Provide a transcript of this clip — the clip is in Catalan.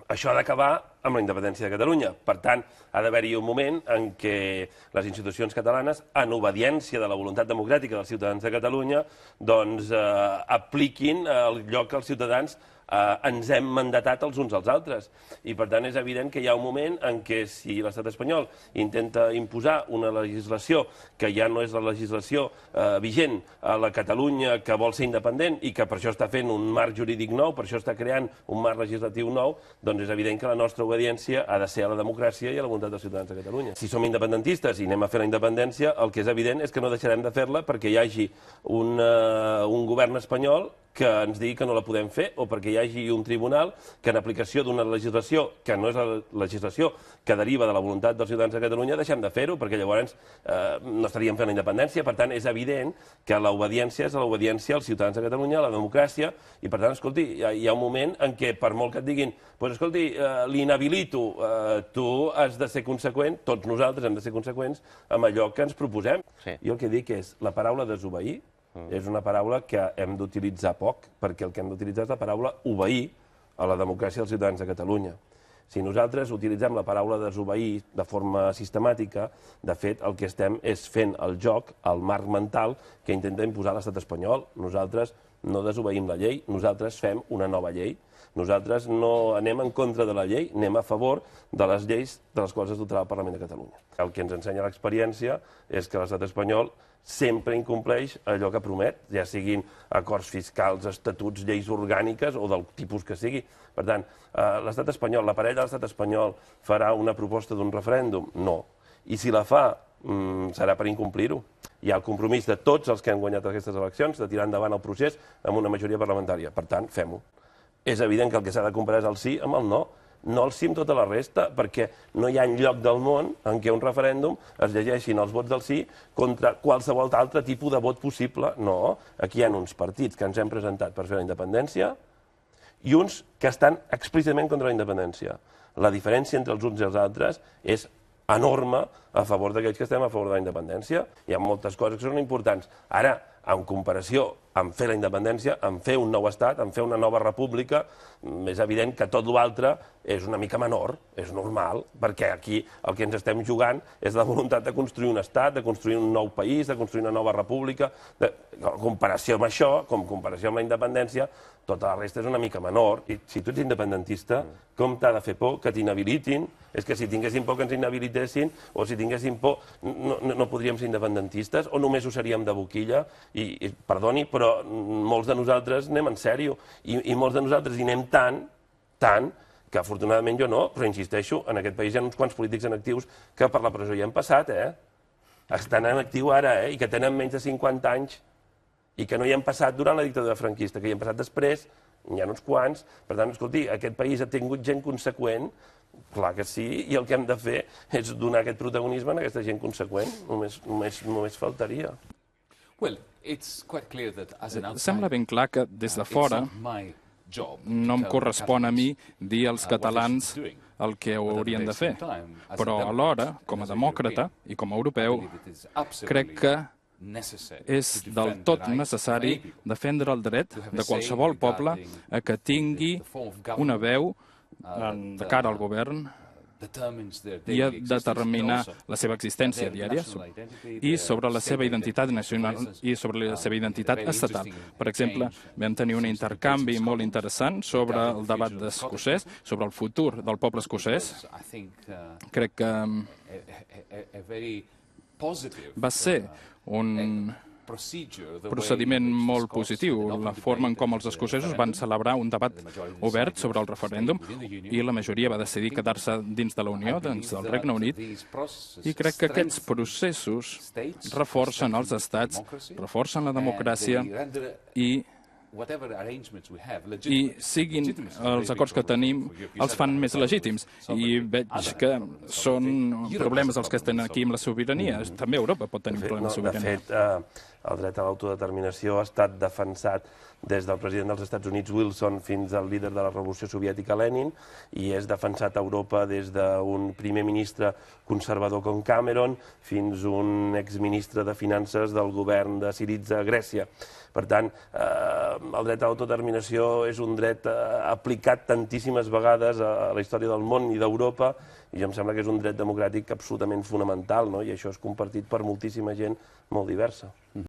això ha d'acabar amb la independència de Catalunya. Per tant, ha d'haver-hi un moment en què les institucions catalanes, en obediència de la voluntat democràtica dels ciutadans de Catalunya, doncs apliquin allò que els ciutadans ens hem mandatat els uns als altres. I, per tant, és evident que hi ha un moment en què si l'estat espanyol intenta imposar una legislació que ja no és la legislació vigent a la Catalunya que vol ser independent i que per això està fent un marc jurídic nou, per això està creant un marc legislatiu nou, doncs és evident que la nostra obediència ha de ser a la democràcia i a la voluntat dels ciutadans de Catalunya. Si som independentistes i anem a fer la independència, el que és evident és que no deixarem de fer-la perquè hi hagi un govern espanyol que ens digui que no la podem fer o perquè hi hagi un tribunal que en aplicació d'una legislació que no és la legislació que deriva de la voluntat dels ciutadans de Catalunya deixem de fer-ho perquè llavors no estaríem fent la independència. Per tant, és evident que l'obediència és l'obediència als ciutadans de Catalunya, a la democràcia, i per tant, escolti, hi ha un moment en què per molt que et diguin doncs escolti, l'inhabilito, tu has de ser conseqüent, tots nosaltres hem de ser conseqüents amb allò que ens proposem. Jo el que dic és la paraula desobeir és una paraula que hem d'utilitzar poc, perquè el que hem d'utilitzar és la paraula obeir a la democràcia dels ciutadans de Catalunya. Si nosaltres utilitzem la paraula desobeir de forma sistemàtica, de fet, el que estem és fent el joc, el marc mental que intenta imposar l'estat espanyol. Nosaltres no desobeïm la llei, nosaltres fem una nova llei. Nosaltres no anem en contra de la llei, anem a favor de les lleis de les quals es dotarà el Parlament de Catalunya. El que ens ensenya l'experiència és que l'estat espanyol sempre incompleix allò que promet, ja siguin acords fiscals, estatuts, lleis orgàniques o del tipus que sigui. Per tant, l'estat espanyol, l'aparell de l'estat espanyol farà una proposta d'un referèndum? No. I si la fa, serà per incomplir-ho. Hi ha el compromís de tots els que han guanyat aquestes eleccions de tirar endavant el procés amb una majoria parlamentària. Per tant, fem-ho. És evident que el que s'ha de comparar és el sí amb el no. No el sí amb tota la resta, perquè no hi ha enlloc del món en què un referèndum es llegeixin els vots del sí contra qualsevol altre tipus de vot possible. No, aquí hi ha uns partits que ens hem presentat per fer la independència i uns que estan explícitament contra la independència. La diferència entre els uns i els altres és enorme a favor d'aquells que estem a favor de la independència. Hi ha moltes coses que són importants. Ara, en comparació amb fer la independència, amb fer un nou estat, amb fer una nova república, és evident que tot l'altre és una mica menor, és normal, perquè aquí el que ens estem jugant és la voluntat de construir un estat, de construir un nou país, de construir una nova república. En comparació amb això, com comparació amb la independència, tota la resta és una mica menor. I si tu ets independentista, com t'ha de fer por que t'inhabilitin? És que si tinguéssim por que ens inhabilitessin, o si tinguéssim por, no podríem ser independentistes, o només ho seríem de boquilla. I perdoni, però molts de nosaltres anem en sèrio, i molts de nosaltres hi anem tant, que afortunadament jo no, però insisteixo, en aquest país hi ha uns quants polítics en actius que per la presó ja han passat, estan en actiu ara, i que tenen menys de 50 anys, i que no hi han passat durant la dictadura franquista, que hi han passat després, n'hi ha uns quants. Per tant, escolti, aquest país ha tingut gent conseqüent, clar que sí, i el que hem de fer és donar aquest protagonisme a aquesta gent conseqüent, només faltaria. Sembla ben clar que des de fora no em correspon a mi dir als catalans el que haurien de fer, però alhora, com a demòcrata i com a europeu, crec que és del tot necessari defendre el dret de qualsevol poble a que tingui una veu de cara al govern i a determinar la seva existència diària i sobre la seva identitat nacional i sobre la seva identitat estatal. Per exemple, vam tenir un intercanvi molt interessant sobre el debat escocès, sobre el futur del poble escocès. Crec que va ser un procediment molt positiu, la forma en com els escocesos van celebrar un debat obert sobre el referèndum i la majoria va decidir quedar-se dins de la Unió, dins del Regne Unit, i crec que aquests processos reforcen els estats, reforcen la democràcia i siguin els acords que tenim, els fan més legítims. I veig que són problemes els que estan aquí amb la sobirania. També Europa pot tenir problemes de sobirania. De fet, el dret a l'autodeterminació ha estat defensat des del president dels Estats Units Wilson fins al líder de la Revolució Soviètica Lenin, i és defensat a Europa des d'un primer ministre conservador com Cameron fins un exministre de Finances del govern de Syriza a Grècia. Per tant, el dret a l'autodeterminació és un dret aplicat tantíssimes vegades a la història del món i d'Europa, i em sembla que és un dret democràtic absolutament fonamental, i això és compartit per moltíssima gent molt diversa.